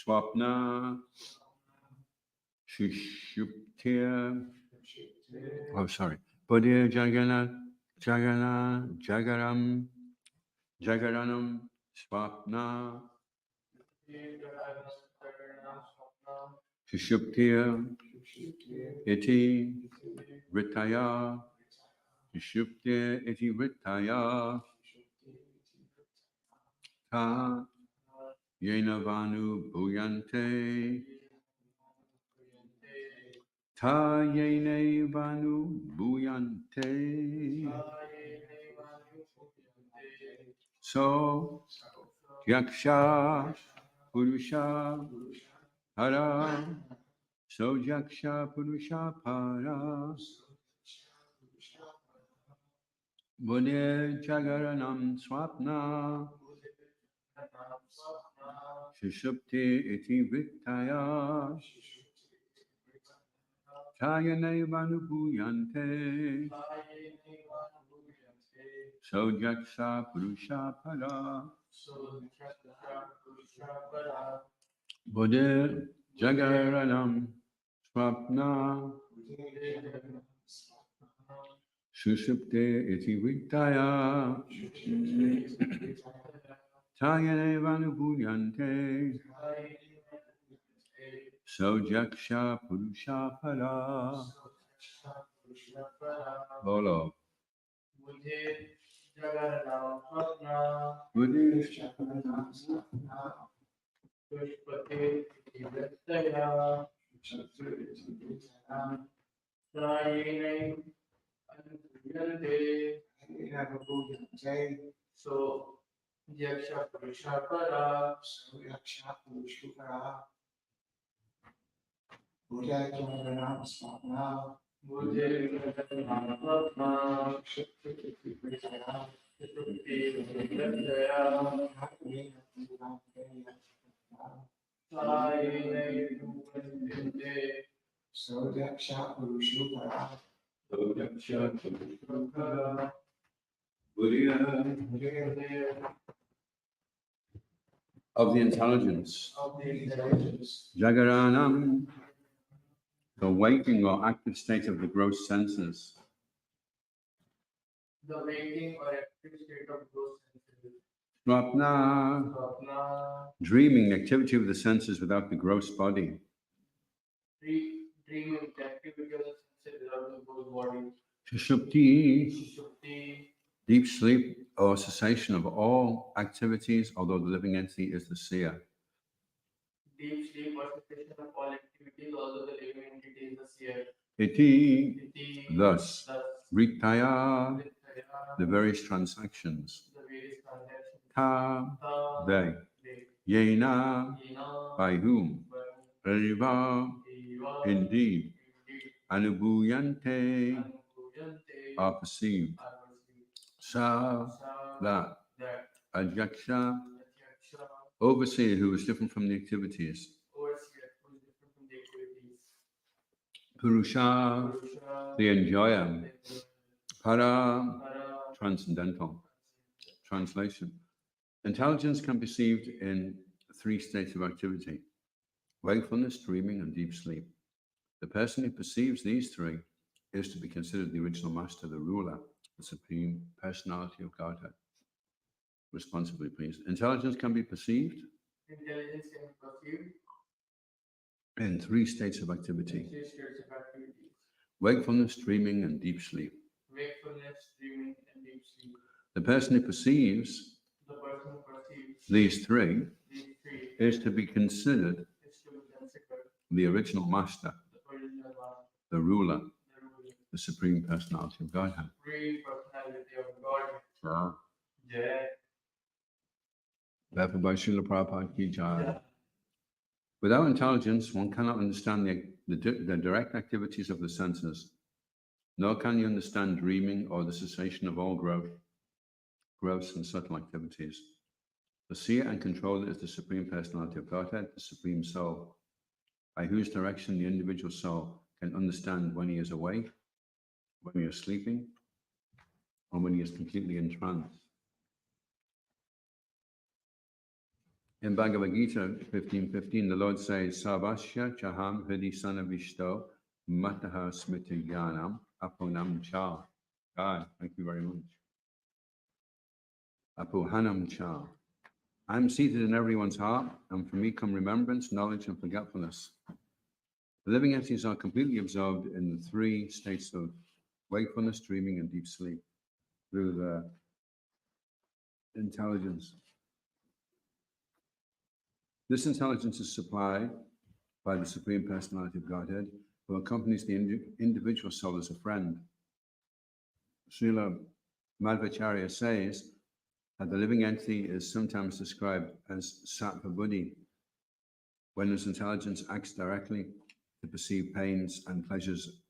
Swapna, Shushuptir, Buddha Jagaranam, Swapna, Shushuptir, Iti, Ritaya, Shushuptir, Iti, Ritaya, Ta, Yenavanu, Bhuyante, Ta, Yenavanu, Bhuyante, So, Yaksha, Purusha, Hara, So Yaksha, Purusha, Para, Buddha Jagaranam Swapna, Shushupti Iti Vittaya, Chayane Vanubhuyante, So Yaksha, Purusha, Para, Buddha Jagaranam Swapna, Sushupte iti vittaya, Chayane vanubhuyante, Sojaksha purusha para. Bolo. So, Yaksha Purushapara, so Yaksha Purushapara, Buddha Jagaranam Swapna, Buddha Jagaranam Swapna, Shukti Vittaya, Shukti Vittaya, Hakmi So Yaksha Purushapara, so Yaksha Purushapara, Of the intelligence. Jagaranam, the waking or active state of the gross senses. The waking or active state of gross senses. Swapna, dreaming, activity of the senses without the gross body. Dreaming, activity of the senses without the gross body. Sushupti, deep sleep or cessation of all activities, although the living entity is the seer. Deep sleep or cessation of all activities, although the living entity is the seer. Iti, thus, Ritaya, the various transactions. Ta, they. Yena, by whom. Riva, indeed. Anubhuyante, are perceived. Sa, that. Adyaksha, overseer who is different from the activities. Purusha, the enjoyer. Para, transcendental. Translation. Intelligence can be perceived in three states of activity: wakefulness, dreaming, and deep sleep. The person who perceives these three is to be considered the original master, the ruler, the supreme personality of Godhead. Responsibly, please. Intelligence can be perceived in three states of activity: wakefulness, dreaming, and deep sleep. The person who perceives these three is to be considered the original master, the ruler, the supreme personality of Godhead. Therefore, by Srila Prabhupada ki jai. Without intelligence, one cannot understand the direct activities of the senses, nor can you understand dreaming or the cessation of all gross and subtle activities. The seer and controller is the Supreme Personality of Godhead, the Supreme Soul, by whose direction the individual soul can understand when he is awake, when he is sleeping, or when he is completely in trance. In Bhagavad Gita 15:15, the Lord says, Sarvasya chaham hridi sanavishto mataha smriti jnanam apunam cha. God, thank you very much. Apuhanam cha. I'm seated in everyone's heart, and from me come remembrance, knowledge, and forgetfulness. The living entities are completely absorbed in the three states of wakefulness, dreaming, and deep sleep through the intelligence. This intelligence is supplied by the Supreme Personality of Godhead, who accompanies the individual soul as a friend. Srila Madhvacharya says that the living entity is sometimes described as sattva buddhi, when this intelligence acts directly to perceive pains and pleasures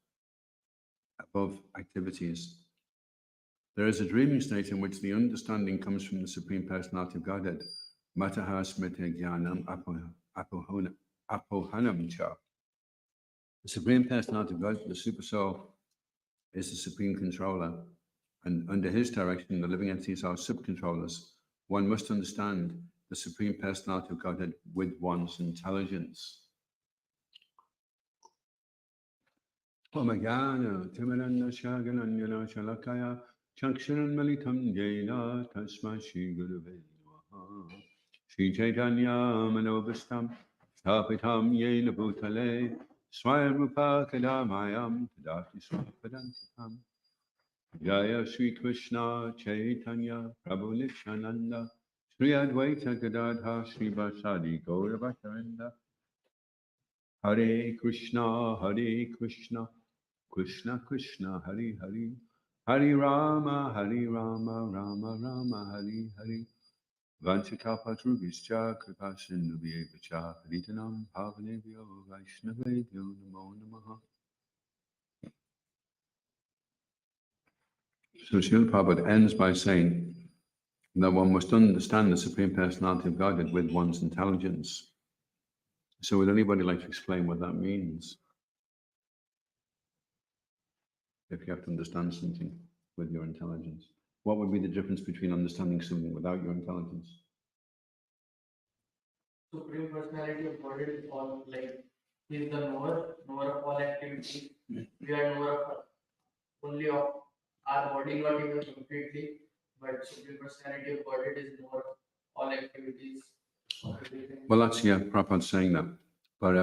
above activities. There is a dreaming state in which the understanding comes from the Supreme Personality of Godhead, Mataha Smriti Jnanam Apohanam Cha. The Supreme Personality of God, the Super Soul, is the Supreme Controller, and under his direction, the living entities are sub-controllers. One must understand the Supreme Personality of Godhead with one's intelligence. Omagana Timarana Shagananyana Shalakaya Chaksharan Malitam Jena Tasma Shri Guruve Namaha Shri Chaitanya Manobhastam Stapitam Yena Bhutale Swayamrupa Kadamayam Tadati Swapadantikam Jaya Shri Krishna Chaitanya Prabhu Nityananda Shri Advaita Gadadha Shri Vasadi Gaura Bhaktarinda Hare Krishna Krishna Krishna Hari Hari Rama Rama Rama Hari Hari Vanchakapatrubhischa Kripasindubhyevacha Paritanam Pavanebhyo Vaishnavebhyo Namo Namaha. So Srila Prabhupada ends by saying that one must understand the Supreme Personality of Godhead with one's intelligence. So would anybody like to explain what that means? If you have to understand something with your intelligence, what would be the difference between understanding something without your intelligence? Supreme Personality of Godhead is all like he is the knower of all activities. We are knower of only of our body, not even completely, but Supreme Personality of Godhead is knower of all activities, of everything. Well, that's, yeah, Prabhupada's saying that. But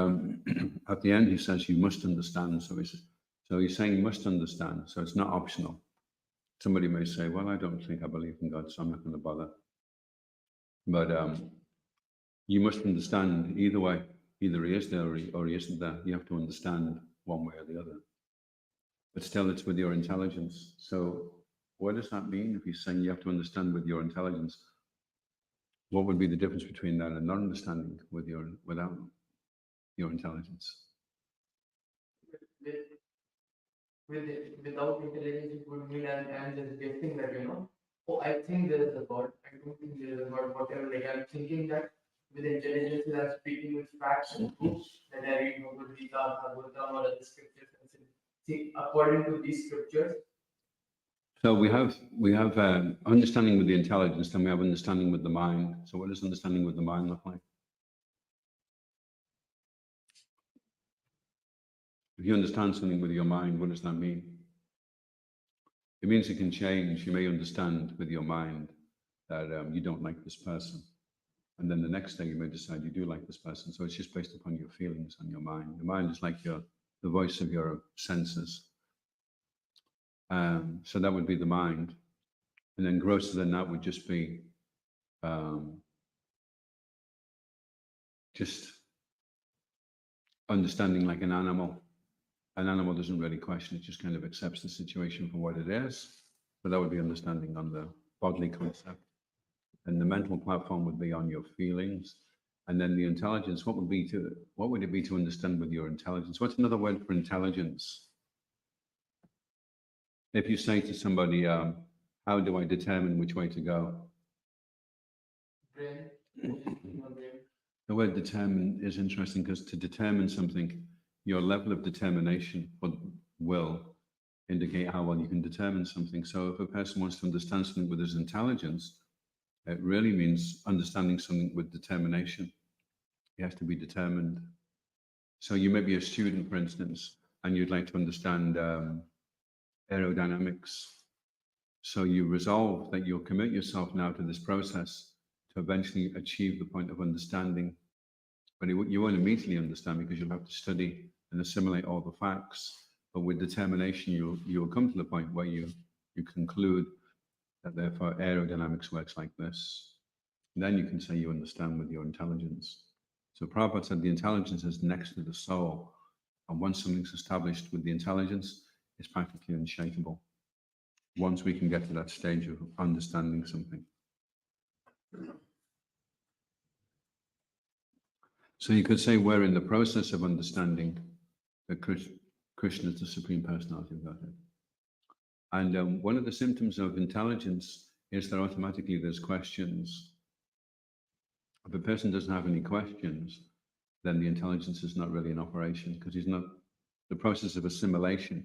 at the end, he says you must understand. So he's saying you must understand. So it's not optional. Somebody may say, well, I don't think I believe in God, so I'm not going to bother. But you must understand either way. Either he is there or he isn't there. You have to understand one way or the other. But still, it's with your intelligence. So what does that mean if he's saying you have to understand with your intelligence? What would be the difference between that and not understanding without your intelligence? Without intelligence, it would mean I'm just guessing that, oh, I think there is a God. I don't think there is a God, whatever. Like, I'm thinking that with intelligence, I'm speaking with facts and proofs that I read Bhagavad Gita, Bhagavatam, or other scriptures. And see, according to these scriptures. So we have understanding with the intelligence, then we have understanding with the mind. So what does understanding with the mind look like? If you understand something with your mind, what does that mean? It means it can change. You may understand with your mind that you don't like this person. And then the next day you may decide you do like this person. So it's just based upon your feelings and your mind. Your mind is like the voice of your senses. So that would be the mind. And then grosser than that would just be just understanding like an animal. An animal doesn't really question, it just kind of accepts the situation for what it is. But that would be understanding on the bodily concept. And the mental platform would be on your feelings. And then the intelligence, what would it be to understand with your intelligence? What's another word for intelligence? If you say to somebody, how do I determine which way to go? Brain. The word determine is interesting because to determine something, your level of determination will indicate how well you can determine something. So if a person wants to understand something with his intelligence, It really means understanding something with determination. You have to be determined. So you may be a student, for instance, and you'd like to understand aerodynamics. So you resolve that you'll commit yourself now to this process to eventually achieve the point of understanding. But you won't immediately understand because you'll have to study and assimilate all the facts. But with determination, you'll come to the point where you conclude that therefore aerodynamics works like this. And then you can say you understand with your intelligence. So Prabhupada said the intelligence is next to the soul. And once something's established with the intelligence, it's practically unshakable. Once we can get to that stage of understanding something. So you could say we're in the process of understanding that Krishna is the Supreme Personality of Godhead. And one of the symptoms of intelligence is that automatically there's questions. If a person doesn't have any questions, then the intelligence is not really in operation because he's not. The process of assimilation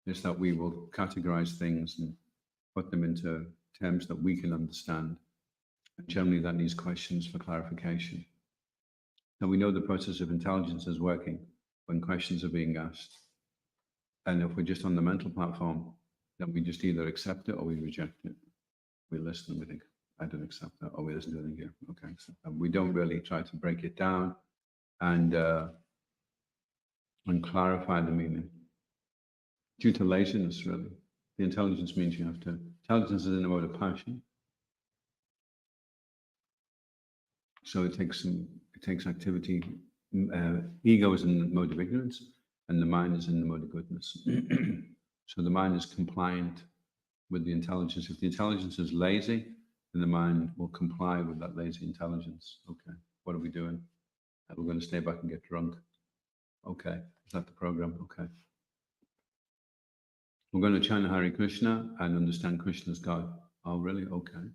is that we will categorize things and put them into terms that we can understand. And generally that needs questions for clarification. And we know the process of intelligence is working when questions are being asked. And if we're just on the mental platform, then we just either accept it or we reject it. We listen and we think, I don't accept that, or we listen to it and go, okay. So, and we don't really try to break it down and clarify the meaning. Due to laziness, really. The intelligence means you have to, intelligence is in a mode of passion. So it takes activity. Ego is in the mode of ignorance, and the mind is in the mode of goodness. So the mind is compliant with the intelligence. If the intelligence is lazy, then the mind will comply with that lazy intelligence. Okay, what are we doing? We're going to stay back and get drunk. Okay, is that the program? Okay. We're going to chant Hare Krishna and understand Krishna's God. Oh, really? Okay.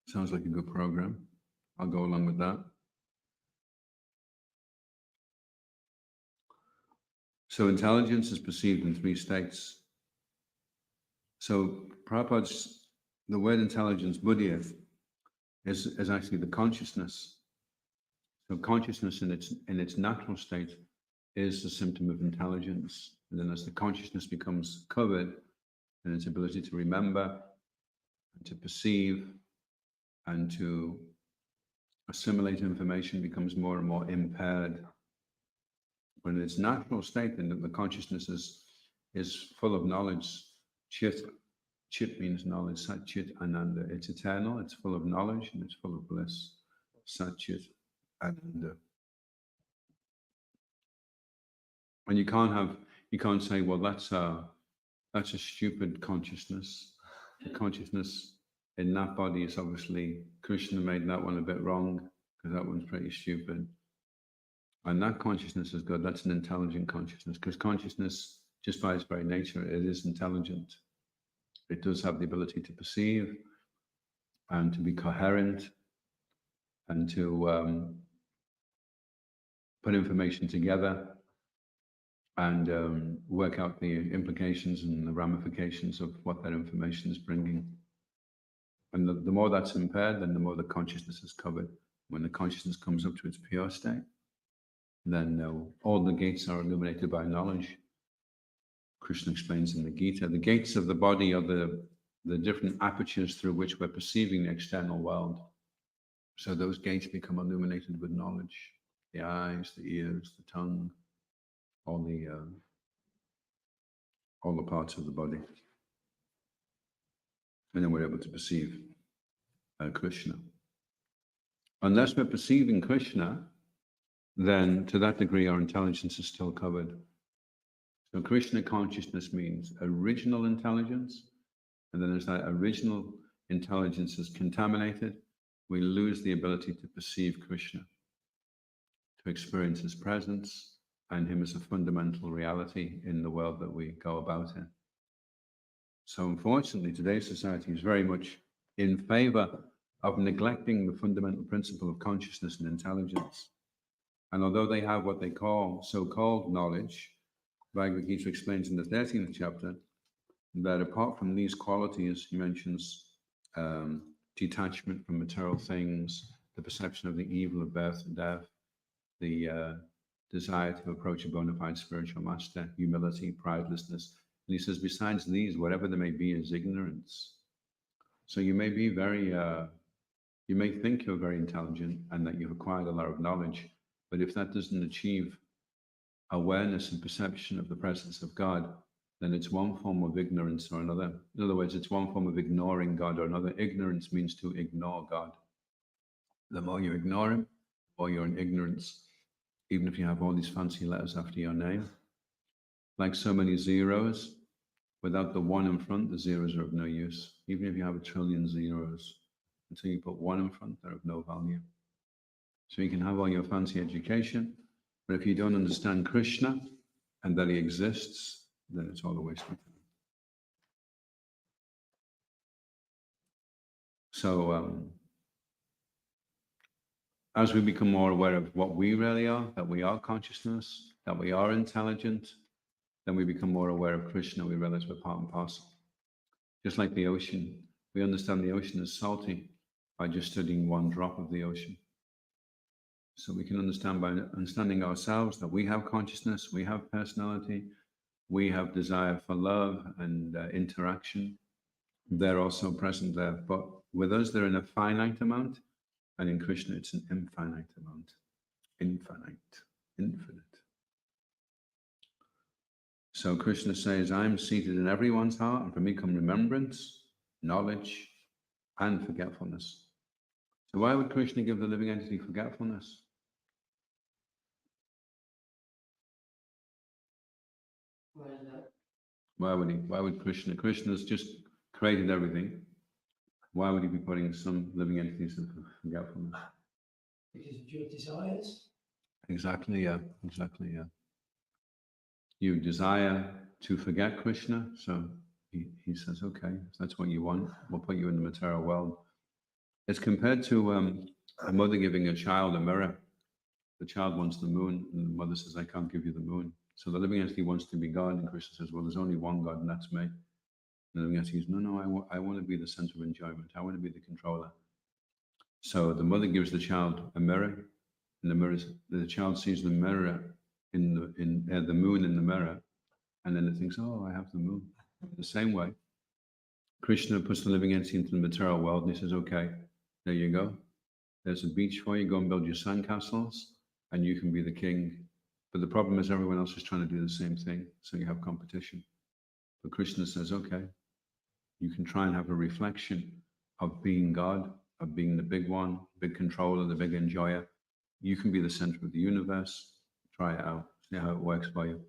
Sounds like a good program. I'll go along with that. So intelligence is perceived in three states. So Prabhupada's, the word intelligence, buddhi, is actually the consciousness. So consciousness in its natural state is the symptom of intelligence. And then as the consciousness becomes covered, then its ability to remember, and to perceive, and to assimilate information becomes more and more impaired. When in its natural state, then the consciousness is full of knowledge. Chit means knowledge. Sat Chit Ananda. It's eternal. It's full of knowledge and it's full of bliss. Sat Chit Ananda. And you can't say, well, that's a stupid consciousness. The consciousness in that body is obviously, Krishna made that one a bit wrong because that one's pretty stupid. And that consciousness is good. That's an intelligent consciousness because consciousness, just by its very nature, it is intelligent. It does have the ability to perceive and to be coherent and to put information together and work out the implications and the ramifications of what that information is bringing. And the more that's impaired, then the more the consciousness is covered. When the consciousness comes up to its pure state, then all the gates are illuminated by knowledge. Krishna explains in the Gita, the gates of the body are the different apertures through which we're perceiving the external world. So those gates become illuminated with knowledge. The eyes, the ears, the tongue, all the parts of the body. And then we're able to perceive Krishna. Unless we're perceiving Krishna, then to that degree our intelligence is still covered. So Krishna consciousness means original intelligence, and then as that original intelligence is contaminated, we lose the ability to perceive Krishna, to experience his presence and him as a fundamental reality in the world that we go about in. So unfortunately, today's society is very much in favor of neglecting the fundamental principle of consciousness and intelligence. And although they have what they call so-called knowledge, Bhagavad Gita explains in the 13th chapter that apart from these qualities, he mentions detachment from material things, the perception of the evil of birth and death, the desire to approach a bona fide spiritual master, humility, pridelessness. And he says, besides these, whatever there may be is ignorance. So you may be very, you may think you're very intelligent and that you've acquired a lot of knowledge, but if that doesn't achieve awareness and perception of the presence of God, then it's one form of ignorance or another. In other words, it's one form of ignoring God or another. Ignorance means to ignore God. The more you ignore him, the more you're in ignorance, even if you have all these fancy letters after your name. Like so many zeros, without the one in front, the zeros are of no use. Even if you have 1 trillion zeros, until you put one in front, they're of no value. So you can have all your fancy education, but if you don't understand Krishna and that he exists, then it's all a waste of time. So as we become more aware of what we really are, that we are consciousness, that we are intelligent, then we become more aware of Krishna. We realize we're part and parcel. Just like the ocean, we understand the ocean is salty by just studying one drop of the ocean. So we can understand by understanding ourselves that we have consciousness, we have personality, we have desire for love and interaction. They're also present there. But with us, they're in a finite amount. And in Krishna, it's an infinite amount. Infinite, infinite. So Krishna says, I'm seated in everyone's heart, and from me come remembrance, knowledge, and forgetfulness. So why would Krishna give the living entity forgetfulness? Why is that? Why would he? Why would Krishna? Krishna's just created everything. Why would he be putting some living entities in forgetfulness? Because of your desires. Exactly, yeah. Exactly, yeah. You desire to forget Krishna, so he says, okay, if that's what you want, we'll put you in the material world. It's compared to a mother giving a child a mirror. The child wants the moon, and the mother says, I can't give you the moon. So the living entity wants to be God, and Krishna says, well, there's only one God, and that's me. And the living entity says, no, I want to be the center of enjoyment. I want to be the controller. So the mother gives the child a mirror, and the child sees the mirror in the moon in the mirror, and then it thinks, oh, I have the moon. The same way, Krishna puts the living entity into the material world, and he says, okay, there you go. There's a beach for you. Go and build your sandcastles, and you can be the king. But the problem is everyone else is trying to do the same thing, so you have competition. But Krishna says, okay, you can try and have a reflection of being God, of being the big one, big controller, the big enjoyer. You can be the center of the universe. Try it out. See how it works for you.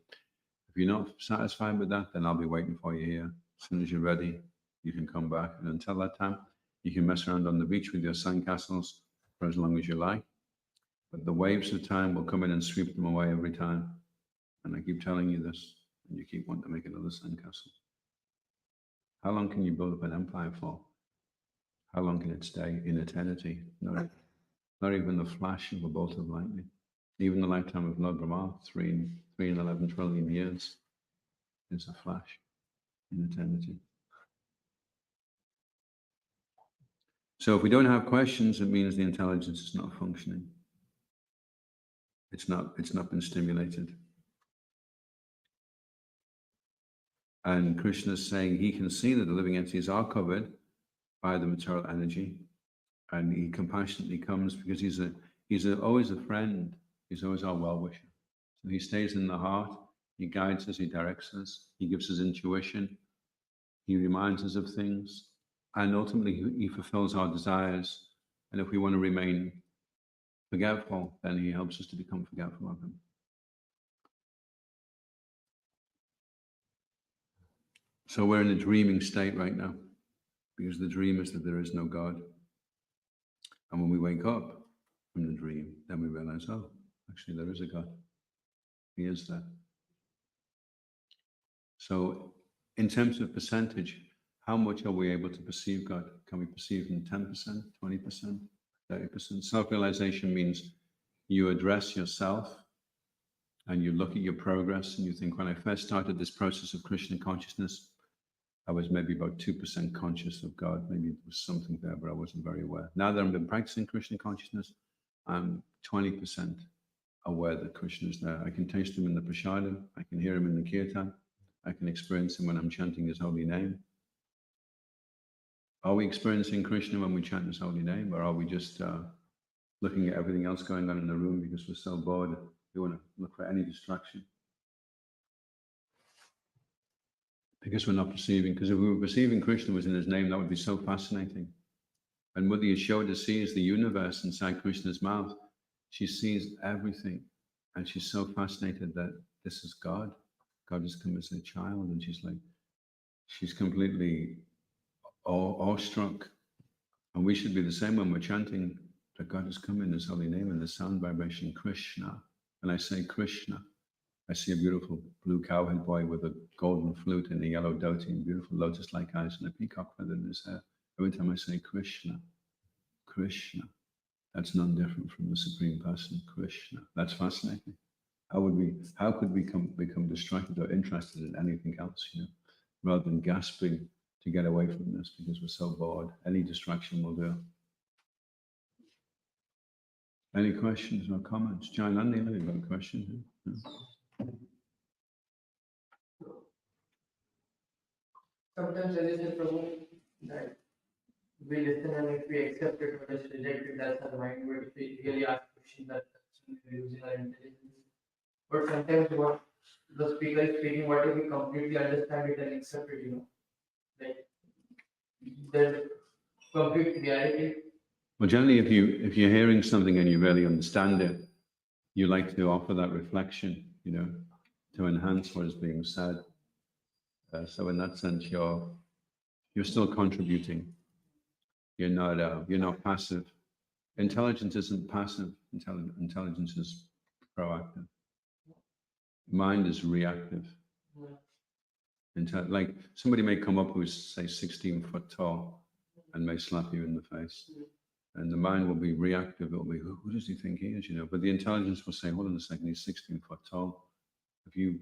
If you're not satisfied with that, then I'll be waiting for you here. As soon as you're ready, you can come back. And until that time, you can mess around on the beach with your sandcastles for as long as you like. But the waves of time will come in and sweep them away every time. And I keep telling you this, and you keep wanting to make another sandcastle. How long can you build up an empire for? How long can it stay in eternity? Not even the flash of a bolt of lightning. Even the lifetime of Lord Brahma, 3 and 11 trillion years, is a flash in eternity. So if we don't have questions, it means the intelligence is not functioning. It's not been stimulated. And Krishna is saying he can see that the living entities are covered by the material energy, and he compassionately comes because he's always a friend. He's always our well-wisher. So he stays in the heart. He guides us. He directs us. He gives us intuition. He reminds us of things, and ultimately he fulfills our desires. And if we want to remain forgetful, then he helps us to become forgetful of him. So we're in a dreaming state right now, because the dream is that there is no God. And when we wake up from the dream, then we realize, oh, actually there is a God. He is there. So in terms of percentage, how much are we able to perceive God? Can we perceive him 10%, 20%, 30%? Self-realization means you address yourself and you look at your progress and you think, when I first started this process of Krishna consciousness, I was maybe about 2% conscious of God. Maybe there was something there, but I wasn't very aware. Now that I've been practicing Krishna consciousness, I'm 20% aware that Krishna is there. I can taste him in the prasadam. I can hear him in the kirtan. I can experience him when I'm chanting his holy name. Are we experiencing Krishna when we chant his holy name, or are we just looking at everything else going on in the room because we're so bored? We want to look for any distraction. Because we're not perceiving. Because if we were perceiving Krishna was in his name, that would be so fascinating. And Mother Yashoda sees the universe inside Krishna's mouth. She sees everything. And she's so fascinated that this is God. God has come as a child. And she's completely awestruck. And we should be the same when we're chanting that God has come in his holy name and the sound vibration Krishna. And I say Krishna. I see a beautiful blue cowhead boy with a golden flute and a yellow dhoti and beautiful lotus-like eyes and a peacock feather in his hair. Every time I say Krishna, Krishna, that's none different from the Supreme Person, Krishna. That's fascinating. How could we become distracted or interested in anything else, rather than gasping to get away from this because we're so bored? Any distraction will do. Any questions or comments? John and Neil, you've got a question? Yeah. Sometimes I just Prabhu that we listen and if we accept it or just reject it, that's our mind. But if we really ask questions, that's we're using our intelligence. But sometimes what the speaker is speaking, what if we completely understand it and accept it, like there's complete reality. Well, generally, if you're hearing something and you really understand it, you like to offer that reflection, to enhance what is being said. So in that sense, you're still contributing. You're not passive. Intelligence isn't passive. Intelligence is proactive. Mind is reactive. Like somebody may come up who's say 16 foot tall and may slap you in the face. And the mind will be reactive. It'll be, who does he think he is? But the intelligence will say, hold on a second, he's 16 foot tall. If you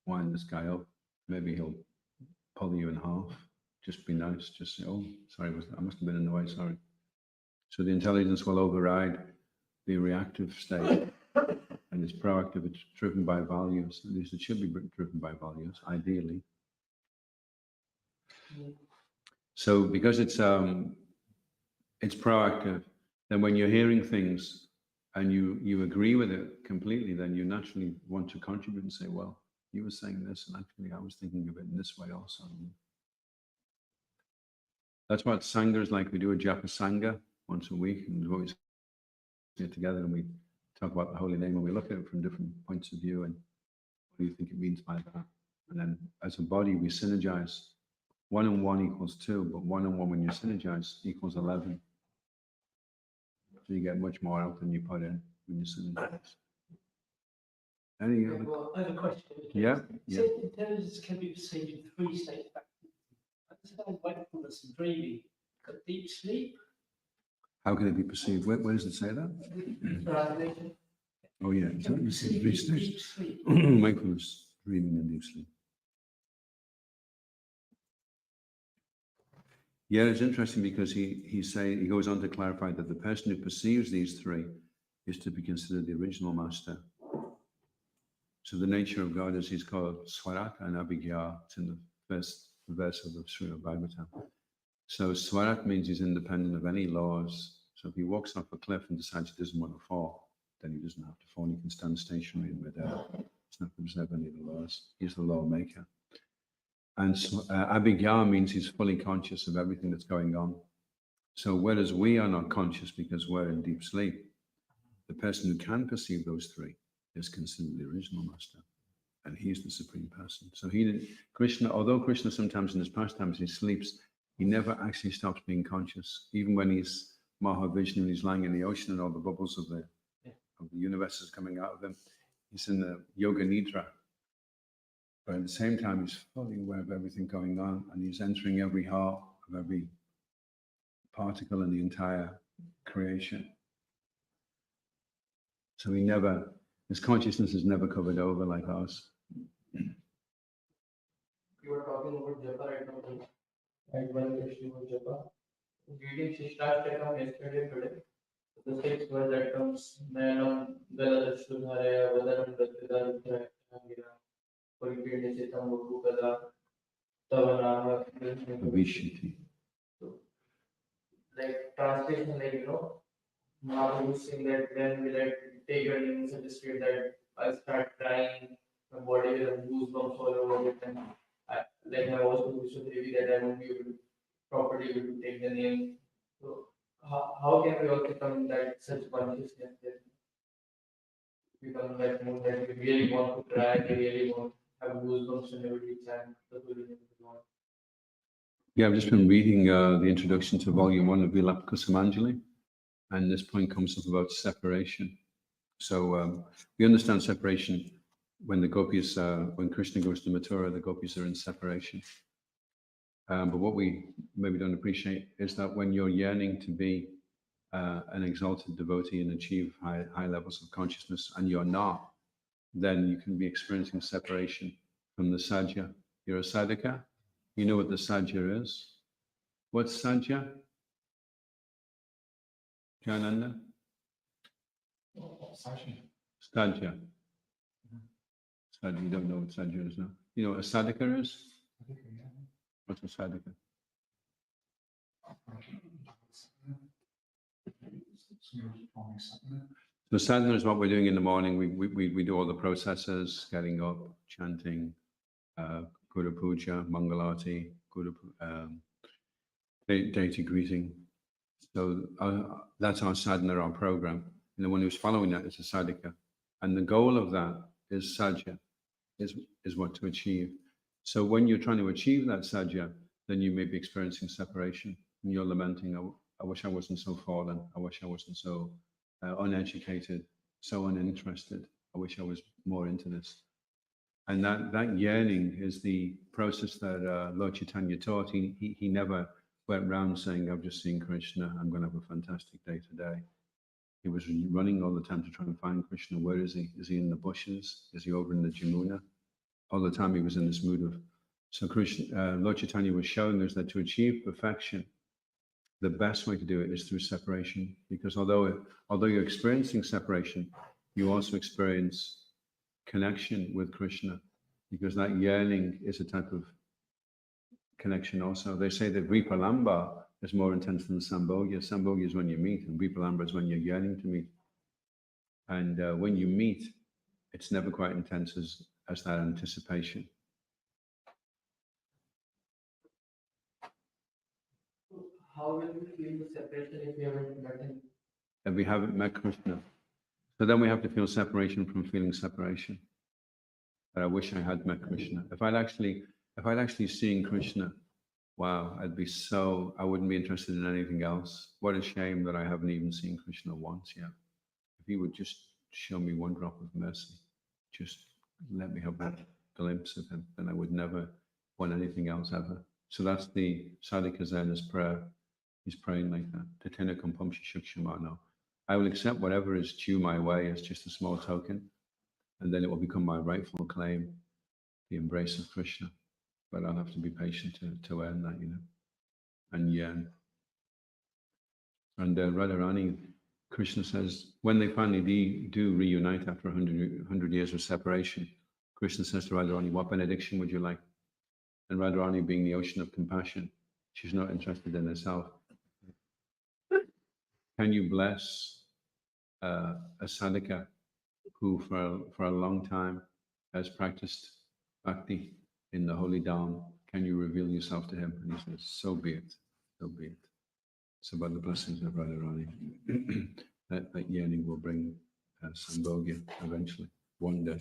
wind this guy up, maybe he'll pull you in half. Just be nice. Just say, oh, sorry, I must have been in the way, sorry. So the intelligence will override the reactive state. And it's proactive, it's driven by values. At least it should be driven by values, ideally. So because it's proactive, then when you're hearing things and you agree with it completely, then you naturally want to contribute and say, well, you were saying this, and actually I was thinking of it in this way also. That's what Sangha is like. We do a Japa Sangha once a week, and we always get together and we talk about the holy name, and we look at it from different points of view, and what do you think it means by that? And then as a body, we synergize. 1 and 1 equals 2, but 1 and 1 when you synergize equals 11. So you get much more out than you put in when you synergize. Any other? Well, I have a question. Yeah. You said intelligence can be perceived in 3 states. Understand wakefulness and dreaming. Got deep sleep. How can it be perceived? Where does it say that? Oh yeah, Can be perceived in deep sleep. Mindfulness, dreaming and deep sleep. Yeah, it's interesting because he goes on to clarify that the person who perceives these 3 is to be considered the original master. So the nature of God is he's called Swarat and Abhigya. It's in the first verse of the Srimad Bhagvatam. So Swarat means he's independent of any laws. So if he walks off a cliff and decides he doesn't want to fall, then he doesn't have to fall. He can stand stationary in midair. He's not going to observe any of the laws. He's the lawmaker. And Abhigya means he's fully conscious of everything that's going on. So whereas we are not conscious because we're in deep sleep, the person who can perceive those 3 is considered the original master. And he's the Supreme Person. So Krishna, although Krishna sometimes in his pastimes he sleeps, he never actually stops being conscious. Even when he's Mahavishnu and he's lying in the ocean and all the bubbles of the universe is coming out of him, he's in the Yoga Nidra. But at the same time, he's fully aware of everything going on, and he's entering every heart of every particle in the entire creation. So his consciousness is never covered over like ours. you were talking about Japa right now. And one question was Japa. Reading Shishtastakam yesterday today. The sixth verse that comes, Nayanam Galadashudharaya Vadaram Pratidharudhaya Puripinichitam Vukukada Tavanaha. Vishiti. So, like translation, like Mahaprabhu saying that when will I take your name in such a state that I start crying, my body will have goosebumps all over it, and like my voice will be so heavy that I won't be able to properly able to take the name. So how can we also come that such consciousness that become that mood that we really want to cry, we really want to have goosebumps whenever we chant the holy name of the Lord? Yeah, I've just been reading the introduction to volume 1 of Vilapa Kusumanjali, and this point comes up about separation. So we understand separation when the gopis, when Krishna goes to Mathura, the gopis are in separation. But what we maybe don't appreciate is that when you're yearning to be an exalted devotee and achieve high levels of consciousness, and you're not, then you can be experiencing separation from the sadhya. You're a sadhaka. You know what the sadhya is. What's sadhya? Jananda? Sadhya. Sadhya. You don't know what sadhya is now. You know what a sadhaka is? What's a sadhaka? So sadhana is what we're doing in the morning. We do all the processes, getting up, chanting, Guru Puja, Mangalati, deity greeting. So that's our sadhana, our program. And the one who's following that is a sadhaka. And the goal of that is sadhya, is what to achieve. So when you're trying to achieve that sadhya, then you may be experiencing separation. And you're lamenting, I wish I wasn't so fallen. I wish I wasn't so uneducated, so uninterested. I wish I was more into this. And that yearning is the process that Lord Chaitanya taught. He never went around saying, I've just seen Krishna, I'm going to have a fantastic day today. He was running all the time to try and find Krishna. Where is he? Is he in the bushes? Is he over in the Jamuna? All the time he was in this mood of... So Krishna, Lord Chaitanya was showing us that to achieve perfection, the best way to do it is through separation. Because although you're experiencing separation, you also experience connection with Krishna, because that yearning is a type of connection also. They say that Vipalamba is more intense than Sambhogya. Sambhogya is when you meet, and Vipalamba is when you're yearning to meet. And when you meet, it's never quite intense as that anticipation. How will we feel the separation if we haven't met him? If we haven't met Krishna. So then we have to feel separation from feeling separation. But I wish I had met Krishna. If I'd actually seen Krishna, wow, I wouldn't be interested in anything else. What a shame that I haven't even seen Krishna once yet. If he would just show me one drop of mercy, just let me have that glimpse of him, then I would never want anything else ever. So that's the Sadhika Zena's prayer. He's praying like that. Tatina Kampamshi Shukshamano. I will accept whatever is due my way as just a small token, and then it will become my rightful claim, the embrace of Krishna. But I'll have to be patient to earn that, and yearn. And Radharani, Krishna says, when they finally do reunite after 100 years of separation, Krishna says to Radharani, what benediction would you like? And Radharani, being the ocean of compassion, she's not interested in herself. Can you bless a sadhaka who for a long time has practiced bhakti in the holy Dham? Can you reveal yourself to him? And he says, so be it, so be it. So by the blessings of Radharani, that yearning will bring Sambhogya eventually, one day.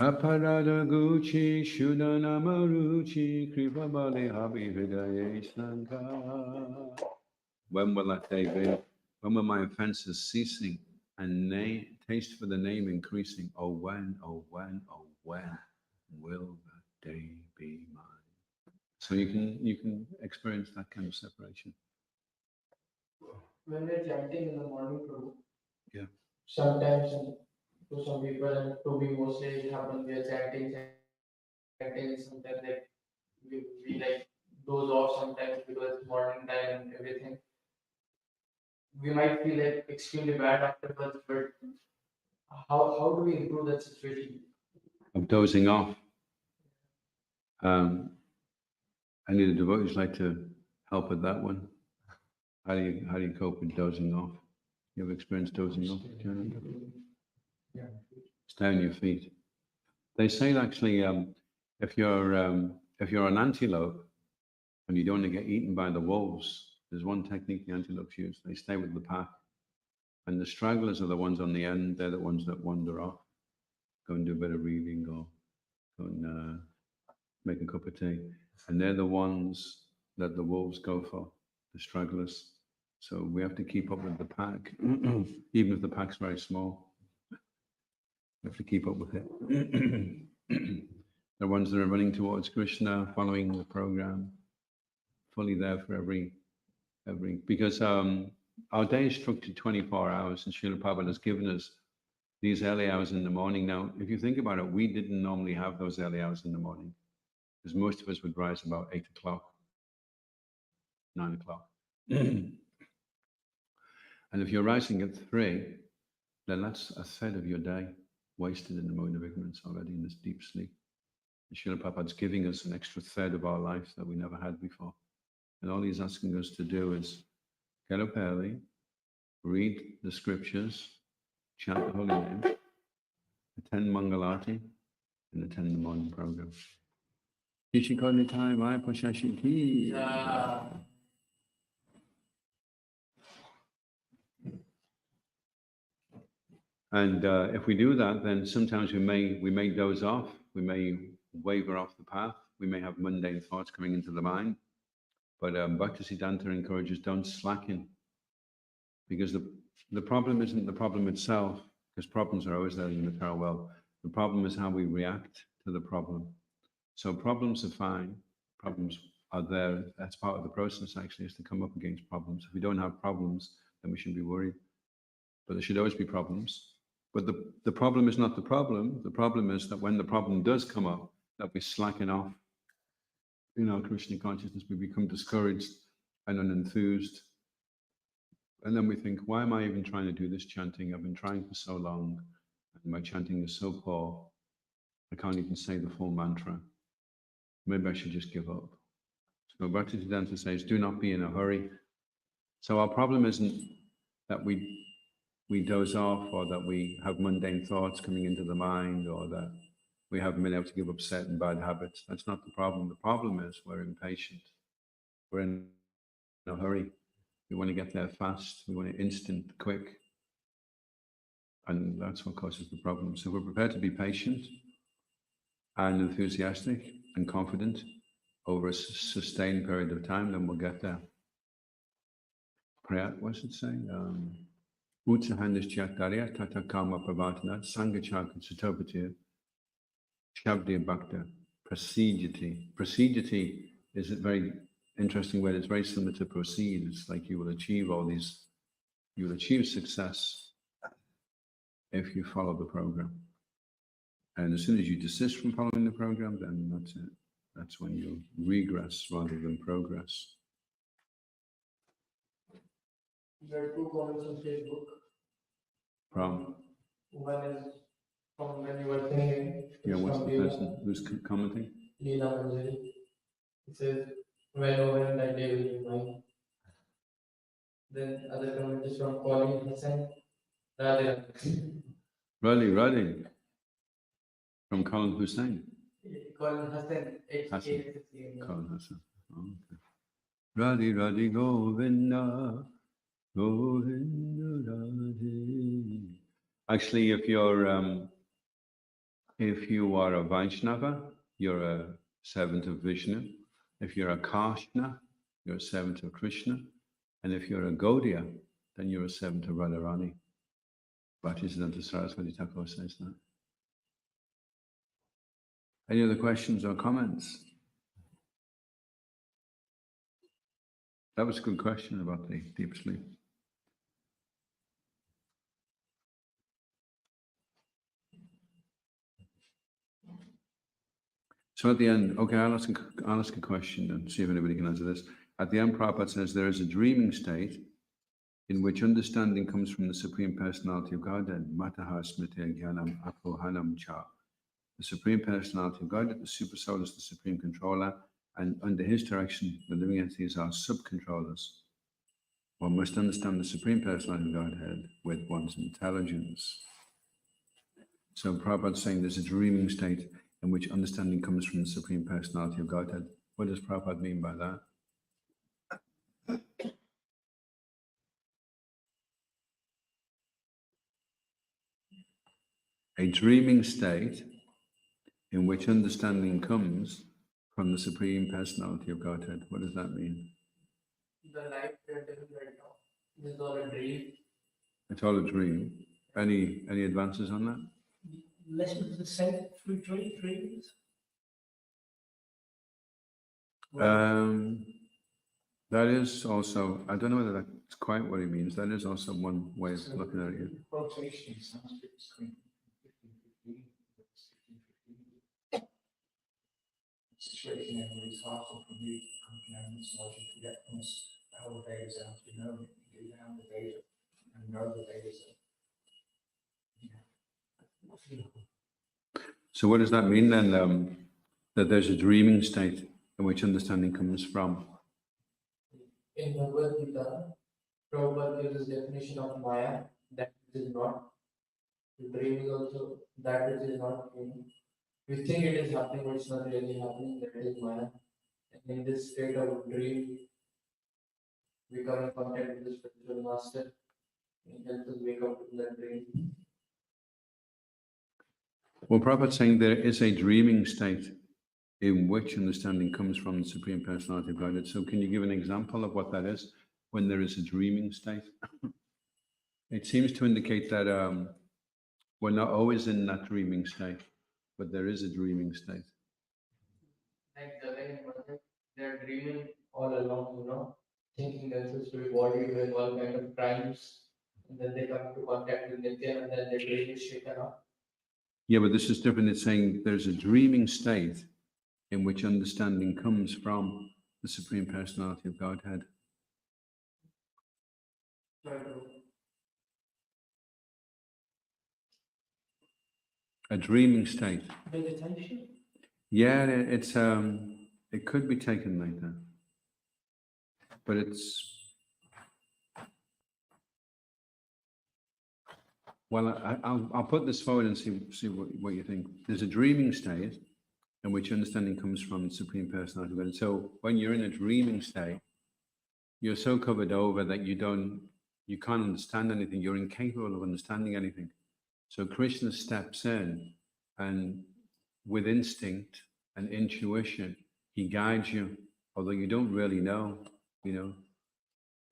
Aparada Guchi Shudana Maruchi Kripa Bali Habi Hridaye Sanka. When will that day be? When will my offenses ceasing and taste for the name increasing? Oh when, oh when, oh when will that day be mine? So you can experience that kind of separation. When we're chanting in the morning, Prabhu, Yeah. sometimes to some people, and to me mostly it happens, we are chanting, Sometimes like we like doze off sometimes because it's morning time and everything. We might feel like extremely bad afterwards, but how do we improve that situation? Of dozing off. Any of the devotees like to help with that one? How do you cope with dozing off? You ever experienced dozing off? Yeah. Stay on your feet. They say actually, if you're an antelope and you don't want to get eaten by the wolves, there's one technique the antelopes use. They stay with the pack, and the stragglers are the ones on the end. They're the ones that wander off, go and do a bit of reading or go and make a cup of tea, and they're the ones that the wolves go for, the stragglers. So we have to keep up with the pack, even if the pack's very small. We have to keep up with it. The ones that are running towards Krishna, following the program, fully there for every, because our day is structured 24 hours, and Srila Prabhupada has given us these early hours in the morning. Now, if you think about it, we didn't normally have those early hours in the morning, because most of us would rise about 8 o'clock, 9 o'clock. And if you're rising at 3, then that's a third of your day wasted in the mode of ignorance already in this deep sleep. And Srila Prabhupada's giving us an extra third of our life that we never had before. And all he's asking us to do is get up early, read the scriptures, chant the holy name, attend Mangalarti, and attend the morning program. And if we do that, then sometimes we may doze off, we may waver off the path, we may have mundane thoughts coming into the mind. But Bhaktisiddhanta encourages don't slacken, because the problem isn't the problem itself, because problems are always there in the material world. The problem is how we react to the problem. So problems are fine, problems are there. That's part of the process, actually, is to come up against problems. If we don't have problems, then we shouldn't be worried. But there should always be problems. But the problem is not the problem. The problem is that when the problem does come up, that we slacken off in our Krishna consciousness, we become discouraged and unenthused. And then we think, why am I even trying to do this chanting? I've been trying for so long, and my chanting is so poor. I can't even say the full mantra. Maybe I should just give up. So Bhaktisiddhanta says, do not be in a hurry. So our problem isn't that we doze off, or that we have mundane thoughts coming into the mind, or that we haven't been able to give up certain bad habits. That's not the problem. The problem is we're impatient. We're in a hurry. We want to get there fast. We want it instant, quick. And that's what causes the problem. So we're prepared to be patient and enthusiastic and confident over a sustained period of time, then we'll get there. What's it saying? Utsahandishyatarya tata kama pravatana sangachaka sutopati shabdya bhakta prasidjati. Prasidjati is a very interesting word. It's very similar to proceed. It's like you will achieve you will achieve success if you follow the program. And as soon as you desist from following the program, then that's it. That's when you regress rather than progress. There are 2 comments on Facebook. From? One is from when you were singing. Yeah, what's the person who's commenting? Leela Manjari. It says, well over that day will be mine. Then other comment is from Colin Hassan. Radhe Radhe. Radhe. From Colin Hussein. Colin Hassan. Hassan. Colin Hassan. Oh, okay. Radhe Radhe Govinda. Govinda Radhe. Actually, if you are a Vaishnava, you're a servant of Vishnu. If you're a Krishna, you're a servant of Krishna. And if you're a Gaudiya, then you're a servant of Radharani. Bhaktisiddhanta Saraswati Thakur says that. Any other questions or comments? That was a good question about the deep sleep. So at the end, okay, I'll ask a question and see if anybody can answer this. At the end, Prabhupada says there is a dreaming state in which understanding comes from the Supreme Personality of Godhead, Mataha Smriti Jnanam Apohanam Cha. The Supreme Personality of Godhead, the Super Soul, is the Supreme Controller, and under his direction, the living entities are sub-controllers. One must understand the Supreme Personality of Godhead with one's intelligence. So Prabhupada is saying there's a dreaming state in which understanding comes from the Supreme Personality of Godhead. What does Prabhupada mean by that? A dreaming state in which understanding comes from the Supreme Personality of Godhead. What does that mean? The life we are living right now is all a dream. It's all a dream. Any advances on that? Lessons of the sent through dreams. That is also, I don't know whether that's quite what he means. That is also one way of looking at it. Quotation in Sanskrit is coming from 1515. Situation every is hostile from you, commandments, logic, forgetfulness, how the Vedas are to know, do down the Veda, and know the Vedas. So what does that mean then? That there's a dreaming state in which understanding comes from? In Bhagavad Gita, Prabhupada gives his definition of Maya, that which is not. The dream is also that which is not. We think it is happening, but it's not really happening. That is Maya. And in this state of dream, we come in contact with the spiritual master. He helps us wake up from that dream. Well, Prabhupada is saying there is a dreaming state in which understanding comes from the Supreme Personality of Godhead. So can you give an example of what that is when there is a dreaming state? It seems to indicate that we're not always in that dreaming state, but there is a dreaming state. Like Jagay and Mother, they're dreaming all along, thinking themselves to be body doing all kind of crimes. And then they come to contact with Nitya and then their dream is shaken up. Yeah, but this is different. It's saying there's a dreaming state in which understanding comes from the Supreme Personality of Godhead. A dreaming state. Meditation. Yeah, it could be taken like that, but it's, well, I'll put this forward and see what you think. There's a dreaming state in which understanding comes from the Supreme Personality of God. So when you're in a dreaming state, you're so covered over that you can't understand anything. You're incapable of understanding anything. So Krishna steps in, and with instinct and intuition, he guides you, although you don't really know,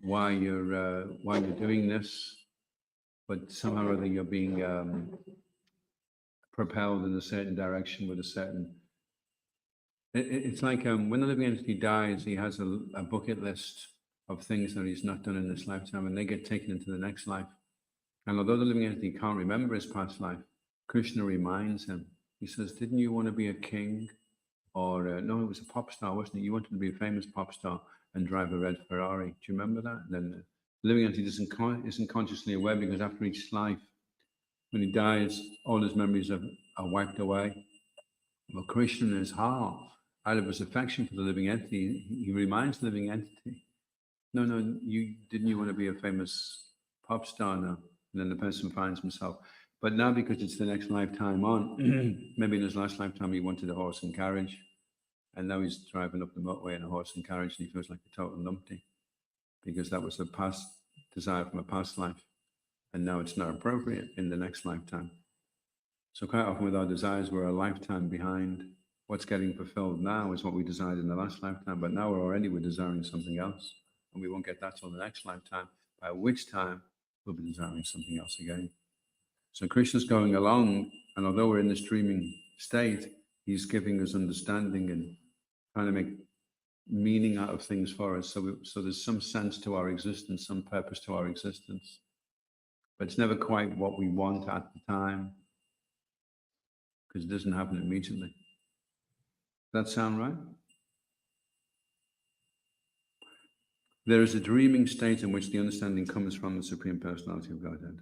why you're doing this, but somehow or other you're being propelled in a certain direction with a certain. It's like when the living entity dies, he has a bucket list of things that he's not done in this lifetime, and they get taken into the next life. And although the living entity can't remember his past life, Krishna reminds him. He says, "Didn't you want to be a king?" Or no, it was a pop star, wasn't it? You wanted to be a famous pop star and drive a red Ferrari. Do you remember that? And then the living entity isn't consciously aware, because after each life, when he dies, all his memories are wiped away. Well, Krishna in his heart, out of his affection for the living entity, he reminds the living entity, no, you want to be a famous pop star now? And then the person finds himself. But now, because it's the next lifetime on, maybe in his last lifetime he wanted a horse and carriage, and now he's driving up the motorway in a horse and carriage, and he feels like a total numpty, because that was a past desire from a past life, and now it's not appropriate in the next lifetime. So quite often with our desires, we're a lifetime behind. What's getting fulfilled now is what we desired in the last lifetime, but now we're desiring something else, and we won't get that till the next lifetime, by which time we'll be desiring something else again. So Krishna's going along, and although we're in this dreaming state, he's giving us understanding and trying to make meaning out of things for us. So there's some sense to our existence, some purpose to our existence. But it's never quite what we want at the time, because it doesn't happen immediately. That sound right? There is a dreaming state in which the understanding comes from the Supreme Personality of Godhead.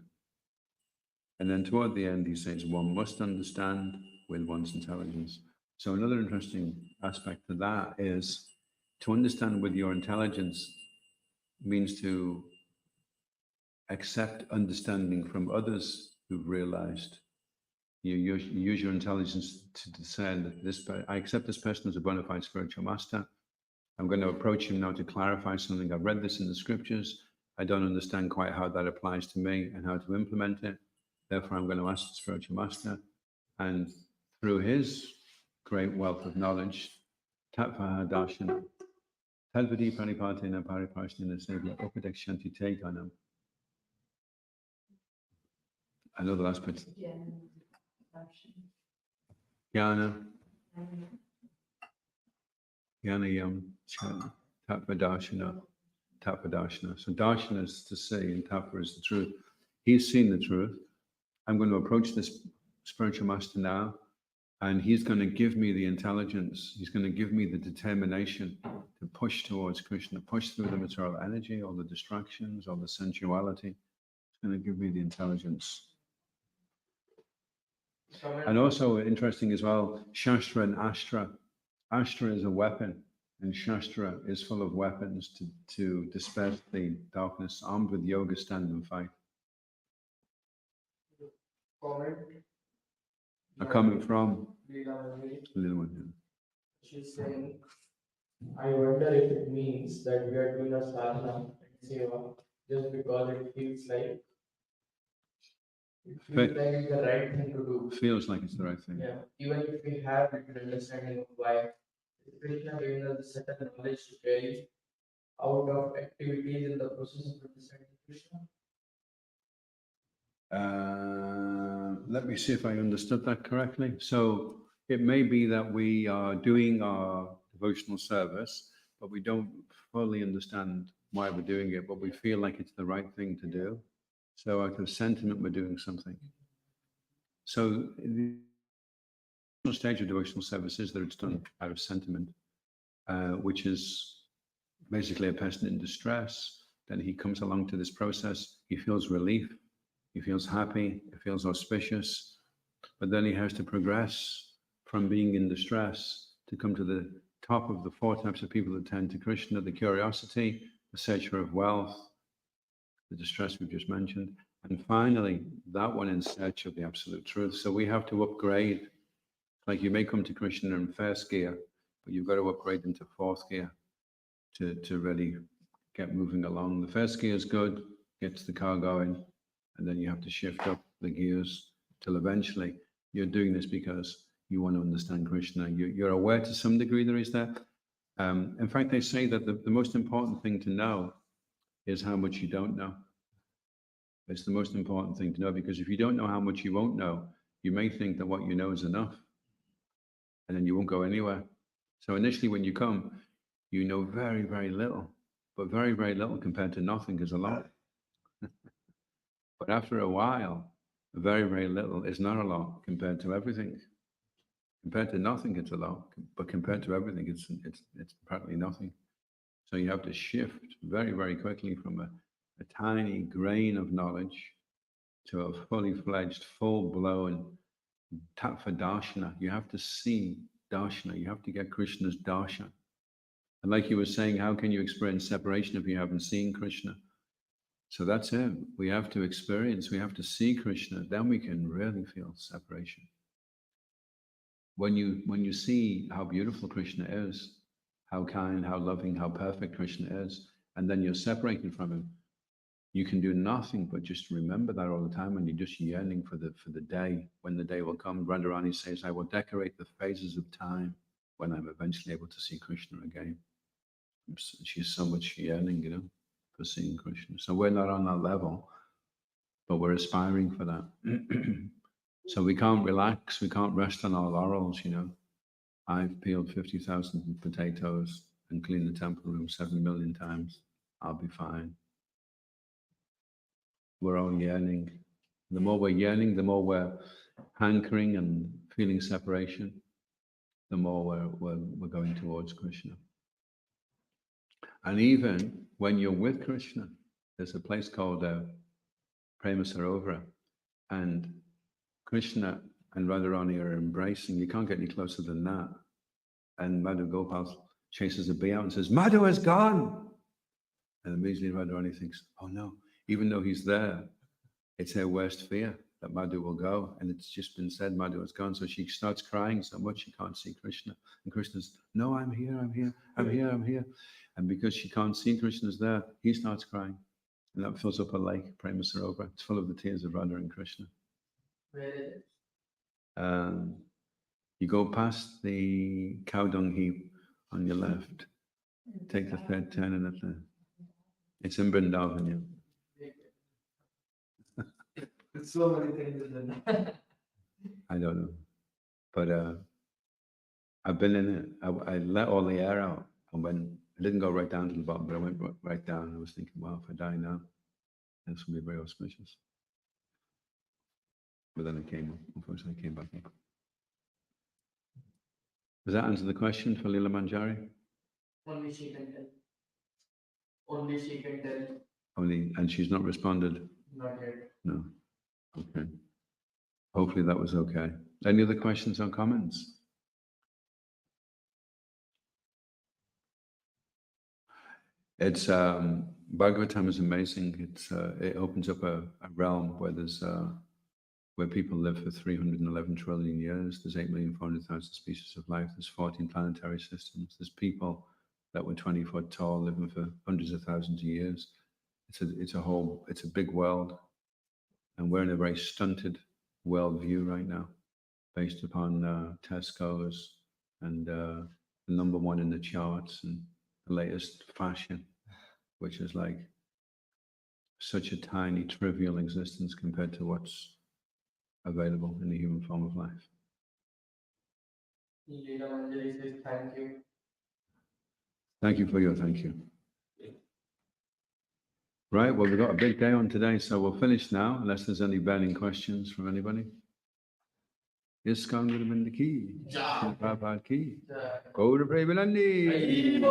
And then toward the end, he says, one must understand with one's intelligence. So another interesting aspect to that is to understand with your intelligence means to accept understanding from others who've realized. You use your intelligence to discern that I accept this person as a bona fide spiritual master. I'm going to approach him now to clarify something. I've read this in the scriptures. I don't understand quite how that applies to me and how to implement it. Therefore, I'm going to ask the spiritual master. And through his great wealth of knowledge, Tattva Darshana, Tadvadi Panipatina Pariparsnina Seva Upadekshanti Teganam. I know the last bit. Jnana. Jnanayam Tattva Darshana. Tattva Darshana. So Darshana is to see and Tattva is the truth. He's seen the truth. I'm going to approach this spiritual master now, and he's going to give me the intelligence. He's going to give me the determination to push towards Krishna, push through the material energy, all the distractions, all the sensuality. He's going to give me the intelligence. And also interesting as well, Shastra and Astra. Astra is a weapon, and Shastra is full of weapons to disperse the darkness. Armed with yoga, stand and fight. Comment. A comment from Leela, little one. she's saying, I wonder if it means that we are doing a sadhana and seva just because it feels like it's the right thing to do. Feels like it's the right thing. Yeah, even if we have a good understanding of why Krishna giving us the certain knowledge to carry out of activities in the process of understanding Krishna. Let me see if I understood that correctly. So it may be that we are doing our devotional service, but we don't fully understand why we're doing it, but we feel like it's the right thing to do. So out of sentiment, we're doing something. So the stage of devotional service is that it's done out of sentiment, which is basically a person in distress. Then he comes along to this process. He feels relief. He feels happy, he feels auspicious, but then he has to progress from being in distress to come to the top of the four types of people that tend to Krishna: the curiosity, the searcher of wealth, the distress we've just mentioned, and finally, that one in search of the absolute truth. So we have to upgrade. Like you may come to Krishna in first gear, but you've got to upgrade into fourth gear to really get moving along. The first gear is good, gets the car going. And then you have to shift up the gears till eventually you're doing this because you want to understand Krishna. You're aware to some degree there is that. In fact, they say that the most important thing to know is how much you don't know. It's the most important thing to know, because if you don't know how much you won't know, you may think that what you know is enough, and then you won't go anywhere. So initially when you come, you know very, very little, but very, very little compared to nothing is a lot. But after a while, very, very little is not a lot compared to everything. Compared to nothing, it's a lot, but compared to everything, it's practically nothing. So you have to shift very, very quickly from a tiny grain of knowledge to a fully fledged, full-blown tattva darshana. You have to see darshana. You have to get Krishna's darshan. And like you were saying, how can you experience separation if you haven't seen Krishna? So that's it. We have to experience, we have to see Krishna, then we can really feel separation. When you see how beautiful Krishna is, how kind, how loving, how perfect Krishna is, and then you're separated from him, you can do nothing but just remember that all the time, and you're just yearning for the day, when the day will come. Radharani says, I will decorate the phases of time when I'm eventually able to see Krishna again. She's so much yearning, for seeing Krishna. So we're not on that level, but we're aspiring for that. So we can't relax, we can't rest on our laurels, I've peeled 50,000 potatoes and cleaned the temple room 7 million times. I'll be fine. We're all yearning. The more we're yearning, the more we're hankering and feeling separation. the more we're going towards Krishna. And even when you're with Krishna, there's a place called Prema Sarovara, and Krishna and Radharani are embracing. You can't get any closer than that. And Madhu Gopal chases a bee out and says, Madhu has gone. And immediately Radharani thinks, oh no, even though he's there, it's her worst fear that Madhu will go. And it's just been said, Madhu has gone. So she starts crying so much she can't see Krishna. And Krishna's, no, I'm here, I'm here, I'm here, I'm here. And because she can't see Krishna's there, he starts crying. And that fills up a lake, Prema Sarovara. It's full of the tears of Radha and Krishna. Where is it? You go past the cow dung heap on your left. Take the third turn and it's in Vrindavan. Yeah. There's so many things in there. I don't know. But I've been in it. I let all the air out. And when I didn't go right down to the bottom, but I went right down. I was thinking, wow, if I die now, this will be very auspicious. But then I came up. Unfortunately, I came back up. Does that answer the question for Leela Manjari? Only she can tell. Only she can tell. Only, and she's not responded? Not yet. No. Okay. Hopefully that was okay. Any other questions or comments? It's Bhagavatam is amazing. It's it opens up a realm where there's where people live for 311 trillion years. There's 8,400,000 species of life. There's 14 planetary systems. There's people that were 20 foot tall living for hundreds of thousands of years. It's a big world, and we're in a very stunted world view right now, based upon Tesco's and the #1 in the charts and the latest fashion, which is like such a tiny, trivial existence compared to what's available in the human form of life. Leela Manjari says thank you. Thank you for your thank you. Right, well, we've got a big day on today, so we'll finish now, unless there's any burning questions from anybody. ISKCON Govinda ki, Srila Prabhupada ki, Gaura Premanandi.